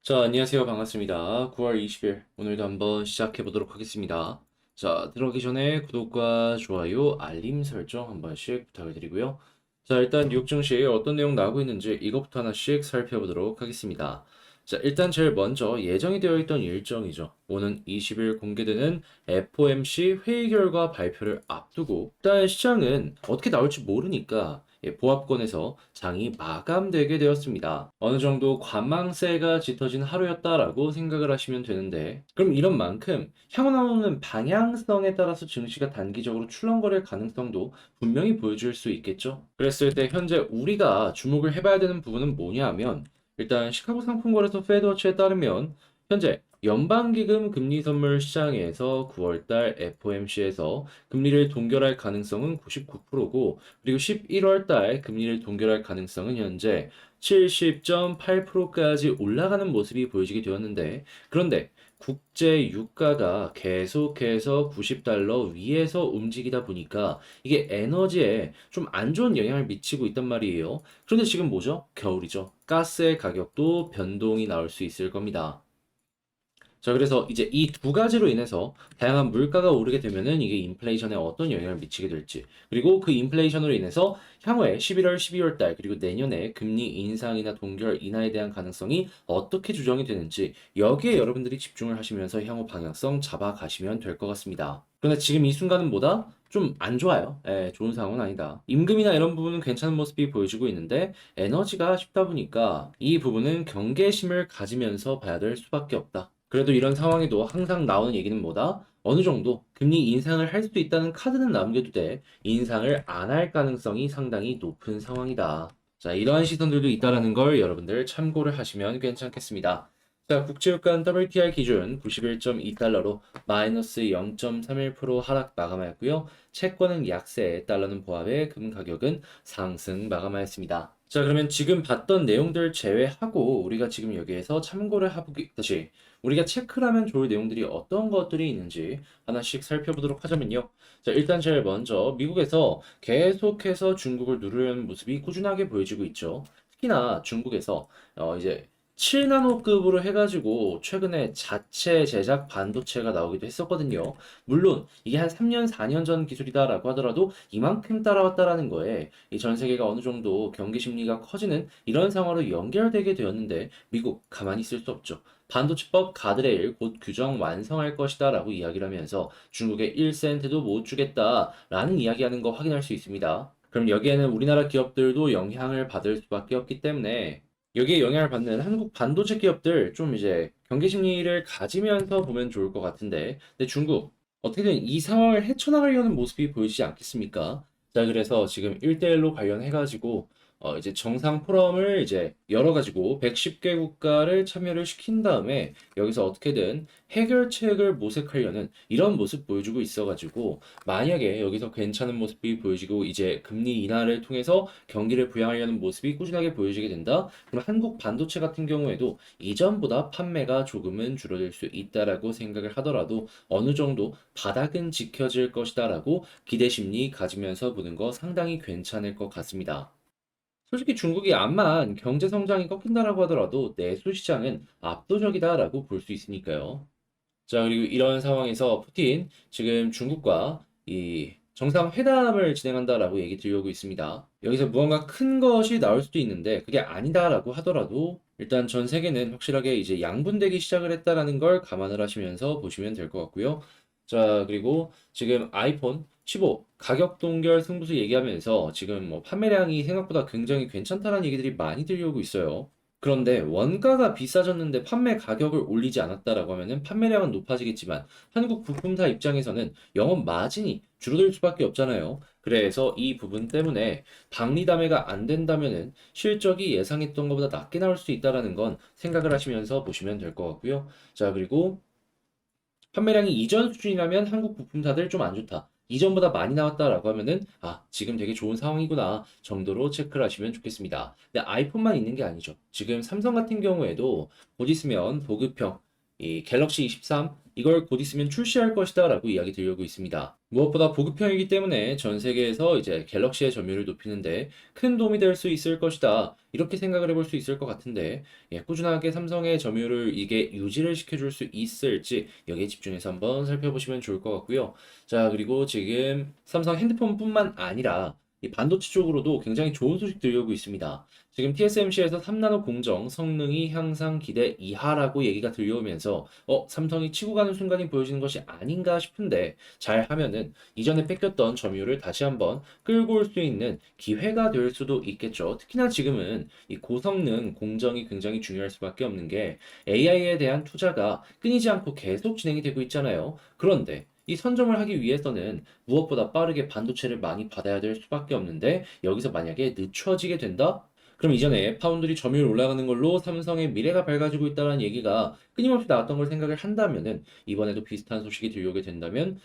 자, 안녕하세요. 반갑습니다. 9월 20일 오늘도 한번 시작해 보도록 하겠습니다. 자, 들어가기 전에 구독과 좋아요, 알림 설정 한 번씩 부탁을 드리고요. 자, 일단 뉴욕 증시에 어떤 내용 나오고 있는지 이것부터 하나씩 살펴보도록 하겠습니다. 자, 일단 제일 먼저 예정이 되어 있던 일정이죠. 오는 20일 공개되는 FOMC 회의 결과 발표를 앞두고 일단 시장은 어떻게 나올지 모르니까 보합권에서 장이 마감되게 되었습니다. 어느 정도 관망세가 짙어진 하루였다라고 생각을 하시면 되는데, 그럼 이런 만큼 향후 나오는 방향성에 따라서 증시가 단기적으로 출렁거릴 가능성도 분명히 보여줄 수 있겠죠. 그랬을 때 현재 우리가 주목을 해봐야 되는 부분은 뭐냐 하면, 일단 시카고 상품거래소 페드워치에 따르면 현재 연방기금 금리 선물 시장에서 9월달 FOMC에서 금리를 동결할 가능성은 99%고, 그리고 11월 달 금리를 동결할 가능성은 현재 70.8%까지 올라가는 모습이 보여지게 되었는데, 그런데 국제 유가가 계속해서 90달러 위에서 움직이다 보니까 이게 에너지에 좀 안 좋은 영향을 미치고 있단 말이에요. 그런데 지금 뭐죠? 겨울이죠. 가스의 가격도 변동이 나올 수 있을 겁니다. 자, 그래서 이제 이 두 가지로 인해서 다양한 물가가 오르게 되면은 이게 인플레이션에 어떤 영향을 미치게 될지, 그리고 그 인플레이션으로 인해서 향후에 11월, 12월 달, 그리고 내년에 금리 인상이나 동결 인하에 대한 가능성이 어떻게 조정이 되는지 여기에 여러분들이 집중을 하시면서 향후 방향성 잡아가시면 될 것 같습니다. 그런데 지금 이 순간은 뭐다? 좀 안 좋아요. 예, 좋은 상황은 아니다. 임금이나 이런 부분은 괜찮은 모습이 보여지고 있는데 에너지가 쉽다 보니까 이 부분은 경계심을 가지면서 봐야 될 수밖에 없다. 그래도 이런 상황에도 항상 나오는 얘기는 뭐다? 어느 정도 금리 인상을 할 수 있다는 카드는 남겨도 돼. 인상을 안 할 가능성이 상당히 높은 상황이다. 자, 이러한 시선들도 있다라는 걸 여러분들 참고를 하시면 괜찮겠습니다. 자, 국제유가 WTI 기준 91.2달러로 마이너스 0.31% 하락 마감하였고요. 채권은 약세, 달러는 보합에 금 가격은 상승 마감하였습니다. 자, 그러면 지금 봤던 내용들 제외하고 우리가 지금 여기에서 참고를 해보기, 다시 우리가 체크를 하면 좋을 내용들이 어떤 것들이 있는지 하나씩 살펴보도록 하자면요. 자, 일단 제일 먼저 미국에서 계속해서 중국을 누르려는 모습이 꾸준하게 보여지고 있죠. 특히나 중국에서 이제 7나노급으로 해가지고 최근에 자체 제작 반도체가 나오기도 했었거든요. 물론 이게 한 3년, 4년 전 기술이다라고 하더라도 이만큼 따라왔다라는 거에 이 전 세계가 어느 정도 경기 심리가 커지는 이런 상황으로 연결되게 되었는데 미국 가만히 있을 수 없죠. 반도체법 가드레일 곧 규정 완성할 것이다라고 이야기를 하면서 중국에 1센트도 못 주겠다라는 이야기하는 거 확인할 수 있습니다. 그럼 여기에는 우리나라 기업들도 영향을 받을 수밖에 없기 때문에 여기에 영향을 받는 한국 반도체 기업들 좀 이제 경계 심리를 가지면서 보면 좋을 것 같은데, 근데 중국 어떻게든 이 상황을 헤쳐나가려는 모습이 보이지 않겠습니까? 자, 그래서 지금 1대1로 관련해가지고 이제 정상 포럼을 이제 열어가지고 110개 국가를 참여를 시킨 다음에 여기서 어떻게든 해결책을 모색하려는 이런 모습 보여주고 있어가지고, 만약에 여기서 괜찮은 모습이 보여지고 이제 금리 인하를 통해서 경기를 부양하려는 모습이 꾸준하게 보여지게 된다. 그럼 한국 반도체 같은 경우에도 이전보다 판매가 조금은 줄어들 수 있다라고 생각을 하더라도 어느 정도 바닥은 지켜질 것이다라고 기대 심리 가지면서 보는 거 상당히 괜찮을 것 같습니다. 솔직히 중국이 암만 경제 성장이 꺾인다라고 하더라도 내수 시장은 압도적이다라고 볼 수 있으니까요. 자, 그리고 이런 상황에서 푸틴 지금 중국과 이 정상회담을 진행한다라고 얘기 들려오고 있습니다. 여기서 무언가 큰 것이 나올 수도 있는데 그게 아니다라고 하더라도 일단 전 세계는 확실하게 이제 양분되기 시작을 했다라는 걸 감안을 하시면서 보시면 될 것 같고요. 자, 그리고 지금 아이폰 15 가격 동결 승부수 얘기하면서 지금 뭐 판매량이 생각보다 굉장히 괜찮다는 얘기들이 많이 들려오고 있어요. 그런데 원가가 비싸졌는데 판매 가격을 올리지 않았다라고 하면은 판매량은 높아지겠지만 한국 부품사 입장에서는 영업 마진이 줄어들 수밖에 없잖아요. 그래서 이 부분 때문에 박리담회가 안 된다면은 실적이 예상했던 것보다 낮게 나올 수 있다라는 건 생각을 하시면서 보시면 될 것 같고요. 자, 그리고 판매량이 이전 수준이라면 한국 부품사들 좀 안 좋다. 이전보다 많이 나왔다라고 하면은 아, 지금 되게 좋은 상황이구나 정도로 체크를 하시면 좋겠습니다. 근데 아이폰만 있는 게 아니죠. 지금 삼성 같은 경우에도 곧 있으면 보급형 이 갤럭시 23 이걸 곧 있으면 출시할 것이다 라고 이야기 드리고 있습니다. 무엇보다 보급형이기 때문에 전 세계에서 이제 갤럭시의 점유율을 높이는데 큰 도움이 될 수 있을 것이다. 이렇게 생각을 해볼 수 있을 것 같은데 예, 꾸준하게 삼성의 점유율을 이게 유지를 시켜줄 수 있을지 여기에 집중해서 한번 살펴보시면 좋을 것 같고요. 자, 그리고 지금 삼성 핸드폰뿐만 아니라 이 반도체 쪽으로도 굉장히 좋은 소식 들려오고 있습니다. 지금 TSMC에서 3나노 공정 성능이 향상 기대 이하라고 얘기가 들려오면서 삼성이 치고 가는 순간이 보여지는 것이 아닌가 싶은데 잘 하면은 이전에 뺏겼던 점유율을 다시 한번 끌고 올 수 있는 기회가 될 수도 있겠죠. 특히나 지금은 이 고성능 공정이 굉장히 중요할 수밖에 없는 게 AI에 대한 투자가 끊이지 않고 계속 진행이 되고 있잖아요. 그런데 이 선점을 하기 위해서는 무엇보다 빠르게 반도체를 많이 받아야 될 수밖에 없는데 여기서 만약에 늦춰지게 된다? 그럼 이전에 파운드리 점유율 올라가는 걸로 삼성의 미래가 밝아지고 있다는 얘기가 끊임없이 나왔던 걸 생각을 한다면은 이번에도 비슷한 소식이 들려오게 된다면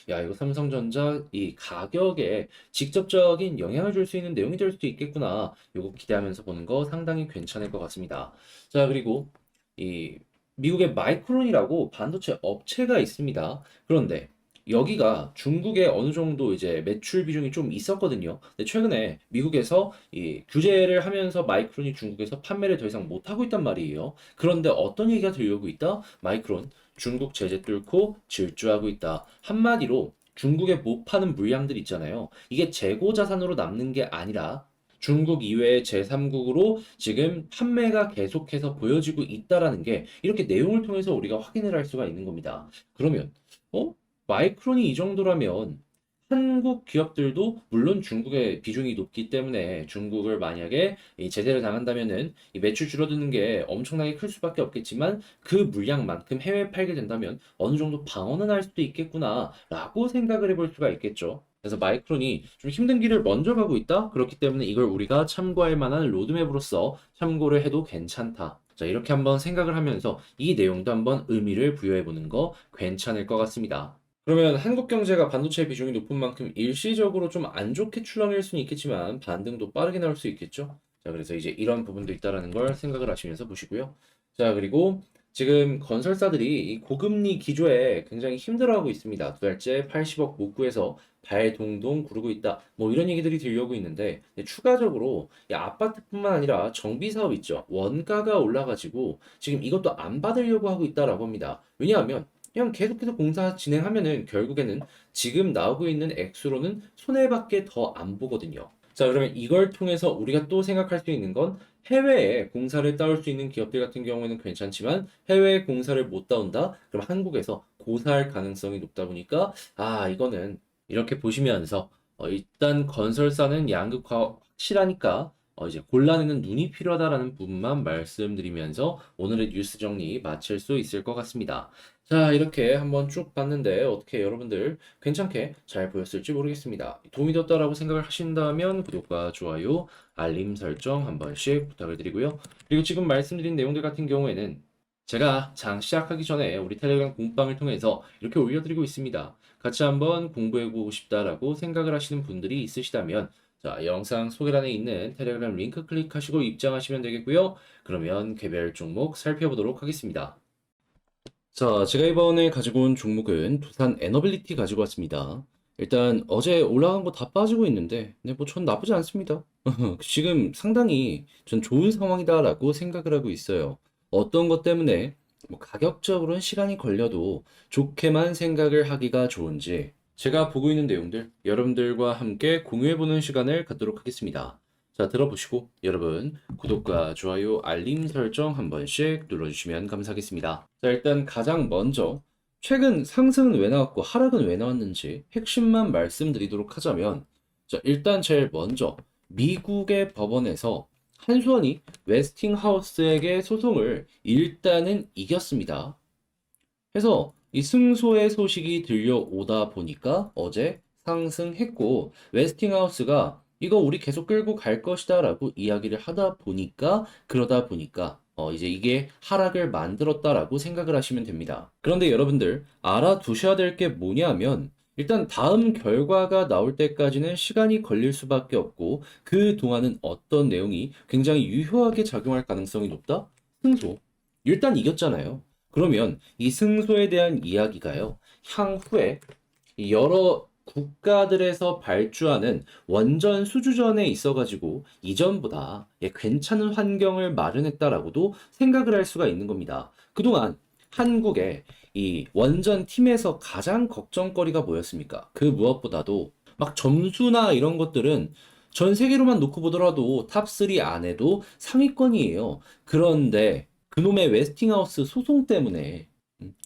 야 이거 삼성전자 이 가격에 직접적인 영향을 줄 수 있는 내용이 될 수도 있겠구나. 요거 기대하면서 보는 거 상당히 괜찮을 것 같습니다. 자, 그리고 이 미국의 마이크론이라고 반도체 업체가 있습니다. 그런데 여기가 중국에 어느 정도 이제 매출 비중이 좀 있었거든요. 근데 최근에 미국에서 이 규제를 하면서 마이크론이 중국에서 판매를 더 이상 못하고 있단 말이에요. 그런데 어떤 얘기가 들려오고 있다? 마이크론 중국 제재 뚫고 질주하고 있다. 한마디로 중국에 못 파는 물량들 있잖아요. 이게 재고 자산으로 남는 게 아니라 중국 이외의 제3국으로 지금 판매가 계속해서 보여지고 있다라는 게 이렇게 내용을 통해서 우리가 확인을 할 수가 있는 겁니다. 그러면 어? 마이크론이 이 정도라면 한국 기업들도 물론 중국의 비중이 높기 때문에 중국을 만약에 이 제재를 당한다면은 이 매출 줄어드는 게 엄청나게 클 수밖에 없겠지만 그 물량만큼 해외에 팔게 된다면 어느 정도 방어는 할 수도 있겠구나라고 생각을 해볼 수가 있겠죠. 그래서 마이크론이 좀 힘든 길을 먼저 가고 있다. 그렇기 때문에 이걸 우리가 참고할 만한 로드맵으로서 참고를 해도 괜찮다. 자, 이렇게 한번 생각을 하면서 이 내용도 한번 의미를 부여해 보는 거 괜찮을 것 같습니다. 그러면 한국 경제가 반도체 비중이 높은 만큼 일시적으로 좀 안 좋게 출렁일 수는 있겠지만 반등도 빠르게 나올 수 있겠죠. 자, 그래서 이제 이런 부분도 있다라는 걸 생각을 하시면서 보시고요. 자, 그리고 지금 건설사들이 이 고금리 기조에 굉장히 힘들어하고 있습니다. 두 달째 80억 못 구해서 발 동동 구르고 있다. 뭐 이런 얘기들이 들려오고 있는데 추가적으로 이 아파트뿐만 아니라 정비 사업 있죠. 원가가 올라가지고 지금 이것도 안 받으려고 하고 있다라고 합니다. 왜냐하면 그냥 계속해서 공사 진행하면은 결국에는 지금 나오고 있는 액수로는 손해밖에 더 안 보거든요. 자, 그러면 이걸 통해서 우리가 또 생각할 수 있는 건 해외에 공사를 따올 수 있는 기업들 같은 경우에는 괜찮지만 해외에 공사를 못 따온다? 그럼 한국에서 고사할 가능성이 높다 보니까 이거는 이렇게 보시면서 일단 건설사는 양극화 확실하니까 이제 곤란에는 눈이 필요하다라는 부분만 말씀드리면서 오늘의 뉴스 정리 마칠 수 있을 것 같습니다. 자, 이렇게 한번 쭉 봤는데 어떻게 여러분들 괜찮게 잘 보였을지 모르겠습니다. 도움이 되었다라고 생각을 하신다면 구독과 좋아요, 알림 설정 한 번씩 부탁을 드리고요. 그리고 지금 말씀드린 내용들 같은 경우에는 제가 장 시작하기 전에 우리 텔레그램 공방을 통해서 이렇게 올려드리고 있습니다. 같이 한번 공부해보고 싶다라고 생각을 하시는 분들이 있으시다면 자, 영상 소개란에 있는 텔레그램 링크 클릭하시고 입장하시면 되겠고요. 그러면 개별 종목 살펴보도록 하겠습니다. 자, 제가 이번에 가지고 온 종목은 두산 에너빌리티 가지고 왔습니다. 일단 어제 올라간 거 다 빠지고 있는데, 네, 뭐 전 나쁘지 않습니다. 지금 상당히 전 좋은 상황이다라고 생각을 하고 있어요. 어떤 것 때문에 뭐 가격적으로는 시간이 걸려도 좋게만 생각을 하기가 좋은지 제가 보고 있는 내용들 여러분들과 함께 공유해보는 시간을 갖도록 하겠습니다. 자, 들어보시고 여러분 구독과 좋아요, 알림 설정 한 번씩 눌러주시면 감사하겠습니다. 자, 일단 가장 먼저 최근 상승은 왜 나왔고 하락은 왜 나왔는지 핵심만 말씀드리도록 하자면 자, 일단 제일 먼저 미국의 법원에서 한수원이 웨스팅하우스에게 소송을 일단은 이겼습니다. 그래서 이 승소의 소식이 들려오다 보니까 어제 상승했고 웨스팅하우스가 이거 우리 계속 끌고 갈 것이다 라고 이야기를 하다 보니까 그러다 보니까 이제 이게 하락을 만들었다라고 생각을 하시면 됩니다. 그런데 여러분들 알아두셔야 될 게 뭐냐면 일단 다음 결과가 나올 때까지는 시간이 걸릴 수밖에 없고 그 동안은 어떤 내용이 굉장히 유효하게 작용할 가능성이 높다? 승소. 일단 이겼잖아요. 그러면 이 승소에 대한 이야기가요, 향후에 여러 국가들에서 발주하는 원전 수주전에 있어가지고 이전보다 괜찮은 환경을 마련했다라고도 생각을 할 수가 있는 겁니다. 그동안 한국의 이 원전 팀에서 가장 걱정거리가 뭐였습니까? 그 무엇보다도 막 점수나 이런 것들은 전 세계로만 놓고 보더라도 탑3 안에도 상위권이에요. 그런데 그놈의 웨스팅하우스 소송 때문에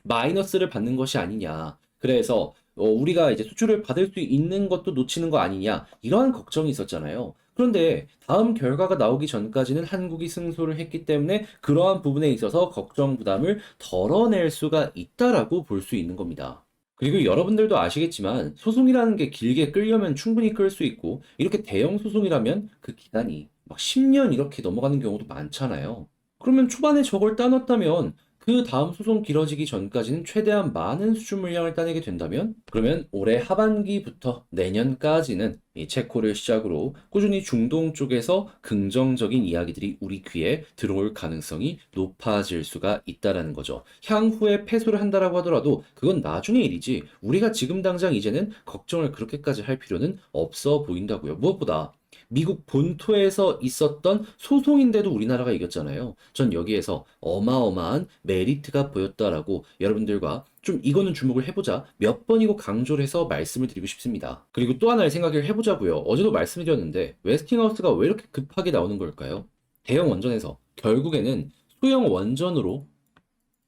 마이너스를 받는 것이 아니냐. 그래서 우리가 이제 수출을 받을 수 있는 것도 놓치는 거 아니냐. 이러한 걱정이 있었잖아요. 그런데 다음 결과가 나오기 전까지는 한국이 승소를 했기 때문에 그러한 부분에 있어서 걱정 부담을 덜어낼 수가 있다라고 볼 수 있는 겁니다. 그리고 여러분들도 아시겠지만 소송이라는 게 길게 끌려면 충분히 끌 수 있고 이렇게 대형 소송이라면 그 기간이 막 10년 이렇게 넘어가는 경우도 많잖아요. 그러면 초반에 저걸 따놨다면 그 다음 소송 길어지기 전까지는 최대한 많은 수주 물량을 따내게 된다면 그러면 올해 하반기부터 내년까지는 이 체코를 시작으로 꾸준히 중동 쪽에서 긍정적인 이야기들이 우리 귀에 들어올 가능성이 높아질 수가 있다라는 거죠. 향후에 패소를 한다라고 하더라도 그건 나중의 일이지 우리가 지금 당장 이제는 걱정을 그렇게까지 할 필요는 없어 보인다고요. 무엇보다 미국 본토에서 있었던 소송인데도 우리나라가 이겼잖아요. 전 여기에서 어마어마한 메리트가 보였다라고 여러분들과 좀 이거는 주목을 해보자 몇 번이고 강조를 해서 말씀을 드리고 싶습니다. 그리고 또 하나의 생각을 해보자고요. 어제도 말씀드렸는데 웨스팅하우스가 왜 이렇게 급하게 나오는 걸까요? 대형 원전에서 결국에는 소형 원전으로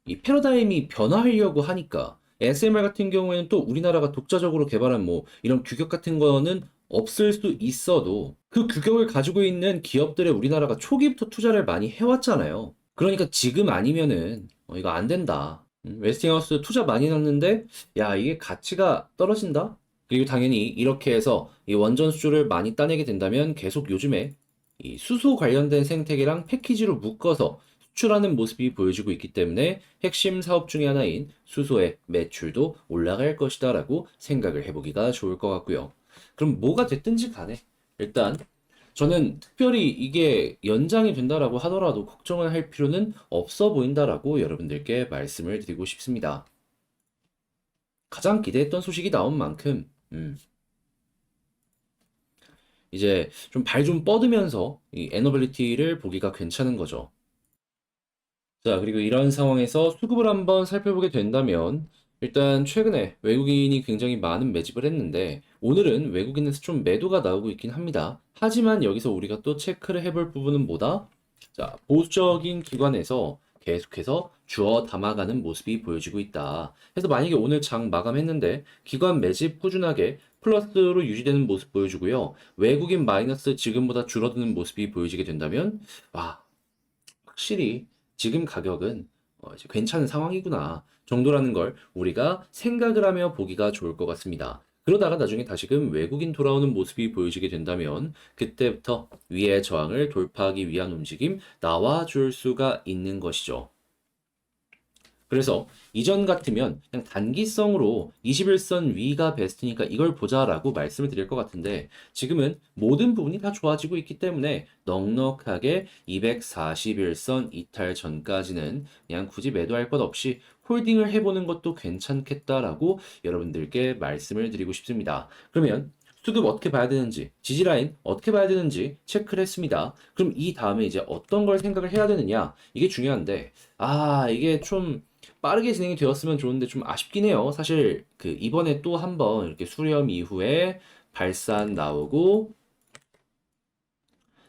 이 패러다임이 변화하려고 하니까 SMR 같은 경우에는 또 우리나라가 독자적으로 개발한 뭐 이런 규격 같은 거는 없을 수 있어도 그 규격을 가지고 있는 기업들의 우리나라가 초기부터 투자를 많이 해왔잖아요. 그러니까 지금 아니면은 이거 안 된다. 웨스팅하우스 투자 많이 났는데 야 이게 가치가 떨어진다? 그리고 당연히 이렇게 해서 이 원전 수주를 많이 따내게 된다면 계속 요즘에 이 수소 관련된 생태계랑 패키지로 묶어서 수출하는 모습이 보여지고 있기 때문에 핵심 사업 중의 하나인 수소의 매출도 올라갈 것이다라고 생각을 해보기가 좋을 것 같고요. 그럼 뭐가 됐든지 간에 일단 저는 특별히 이게 연장이 된다라고 하더라도 걱정을 할 필요는 없어 보인다라고 여러분들께 말씀을 드리고 싶습니다. 가장 기대했던 소식이 나온 만큼 이제 좀 발 좀 뻗으면서 이 에너빌리티를 보기가 괜찮은 거죠. 자, 그리고 이런 상황에서 수급을 한번 살펴보게 된다면, 일단 최근에 외국인이 굉장히 많은 매집을 했는데, 오늘은 외국인에서 좀 매도가 나오고 있긴 합니다. 하지만 여기서 우리가 또 체크를 해볼 부분은 뭐다? 자, 보수적인 기관에서 계속해서 주어 담아가는 모습이 보여지고 있다. 그래서 만약에 오늘 장 마감했는데, 기관 매집 꾸준하게 플러스로 유지되는 모습 보여주고요. 외국인 마이너스 지금보다 줄어드는 모습이 보여지게 된다면, 와, 확실히 지금 가격은 이제 괜찮은 상황이구나 정도라는 걸 우리가 생각을 하며 보기가 좋을 것 같습니다. 그러다가 나중에 다시금 외국인 돌아오는 모습이 보여지게 된다면 그때부터 위의 저항을 돌파하기 위한 움직임 나와줄 수가 있는 것이죠. 그래서 이전 같으면 그냥 단기성으로 21선 위가 베스트니까 이걸 보자라고 말씀을 드릴 것 같은데 지금은 모든 부분이 다 좋아지고 있기 때문에 넉넉하게 241선 이탈 전까지는 그냥 굳이 매도할 것 없이 홀딩을 해보는 것도 괜찮겠다라고 여러분들께 말씀을 드리고 싶습니다. 그러면 수급 어떻게 봐야 되는지, 지지라인 어떻게 봐야 되는지 체크를 했습니다. 그럼 이 다음에 이제 어떤 걸 생각을 해야 되느냐? 이게 중요한데, 이게 좀 빠르게 진행이 되었으면 좋은데 좀 아쉽긴 해요. 사실 그 이번에 또 한번 이렇게 수렴 이후에 발산 나오고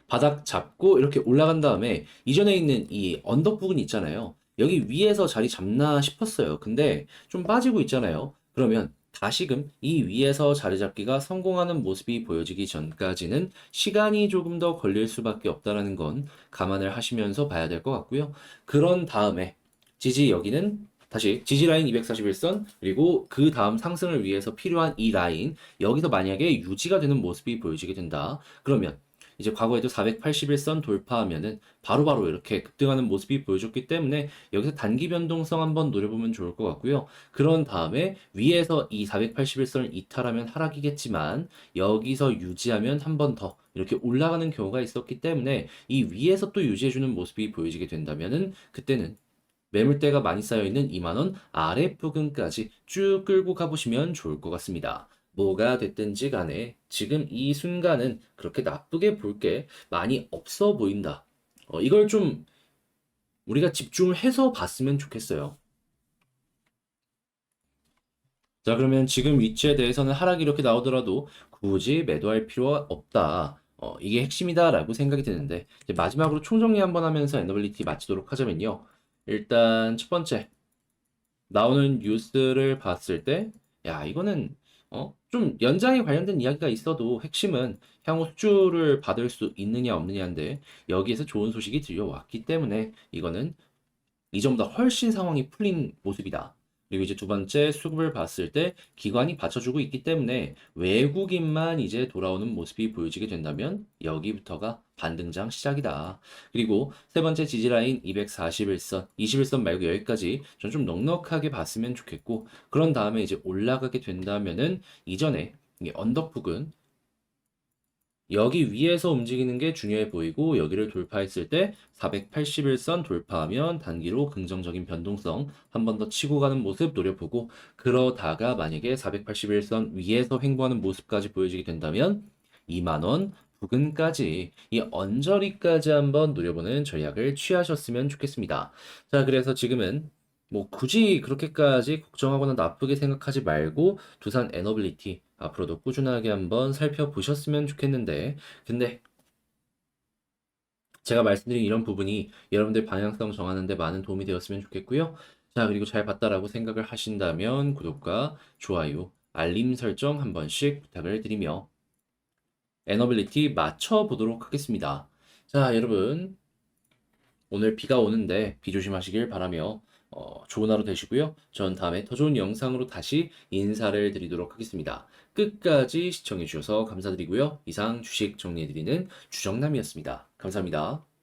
바닥 잡고 이렇게 올라간 다음에 이전에 있는 이 언덕 부분 있잖아요. 여기 위에서 자리 잡나 싶었어요. 근데 좀 빠지고 있잖아요. 그러면 다시금 이 위에서 자리 잡기가 성공하는 모습이 보여지기 전까지는 시간이 조금 더 걸릴 수밖에 없다라는 건 감안을 하시면서 봐야 될 것 같고요. 그런 다음에 지지 여기는 다시 지지 라인 241선 그리고 그 다음 상승을 위해서 필요한 이 라인 여기서 만약에 유지가 되는 모습이 보여지게 된다. 그러면 이제 과거에도 481선 돌파하면은 바로바로 이렇게 급등하는 모습이 보여줬기 때문에 여기서 단기 변동성 한번 노려보면 좋을 것 같고요. 그런 다음에 위에서 이 481선을 이탈하면 하락이겠지만 여기서 유지하면 한 번 더 이렇게 올라가는 경우가 있었기 때문에 이 위에서 또 유지해주는 모습이 보여지게 된다면은 그때는 매물대가 많이 쌓여있는 2만 원 아랫부근까지 쭉 끌고 가보시면 좋을 것 같습니다. 뭐가 됐든지 간에 지금 이 순간은 그렇게 나쁘게 볼 게 많이 없어 보인다. 이걸 좀 우리가 집중을 해서 봤으면 좋겠어요. 자, 그러면 지금 위치에 대해서는 하락이 이렇게 나오더라도 굳이 매도할 필요가 없다. 이게 핵심이다라고 생각이 드는데, 이제 마지막으로 총정리 한번 하면서 에너빌리티 마치도록 하자면요. 일단 첫 번째, 나오는 뉴스를 봤을 때, 야, 이거는 좀 연장에 관련된 이야기가 있어도 핵심은 향후 수주를 받을 수 있느냐 없느냐인데 여기에서 좋은 소식이 들려왔기 때문에 이거는 이전보다 훨씬 상황이 풀린 모습이다. 그리고 이제 두 번째 수급을 봤을 때 기관이 받쳐주고 있기 때문에 외국인만 이제 돌아오는 모습이 보여지게 된다면 여기부터가 반등장 시작이다. 그리고 세 번째 지지라인 241선, 21선 말고 여기까지 전 좀 넉넉하게 봤으면 좋겠고 그런 다음에 이제 올라가게 된다면은 이전에 이 언덕 부근 여기 위에서 움직이는 게 중요해 보이고 여기를 돌파했을 때 481선 돌파하면 단기로 긍정적인 변동성 한 번 더 치고 가는 모습 노려보고 그러다가 만약에 481선 위에서 횡보하는 모습까지 보여지게 된다면 2만 원 부근까지 이 언저리까지 한번 노려보는 전략을 취하셨으면 좋겠습니다. 자, 그래서 지금은 뭐 굳이 그렇게까지 걱정하거나 나쁘게 생각하지 말고 두산 에너빌리티 앞으로도 꾸준하게 한번 살펴보셨으면 좋겠는데, 근데 제가 말씀드린 이런 부분이 여러분들 방향성 정하는 데 많은 도움이 되었으면 좋겠고요. 자, 그리고 잘 봤다라고 생각을 하신다면 구독과 좋아요, 알림 설정 한 번씩 부탁을 드리며 에너빌리티 맞춰보도록 하겠습니다. 자, 여러분 오늘 비가 오는데 비 조심하시길 바라며 좋은 하루 되시고요. 전 다음에 더 좋은 영상으로 다시 인사를 드리도록 하겠습니다. 끝까지 시청해 주셔서 감사드리고요. 이상 주식 정리해드리는 주정남이었습니다. 감사합니다.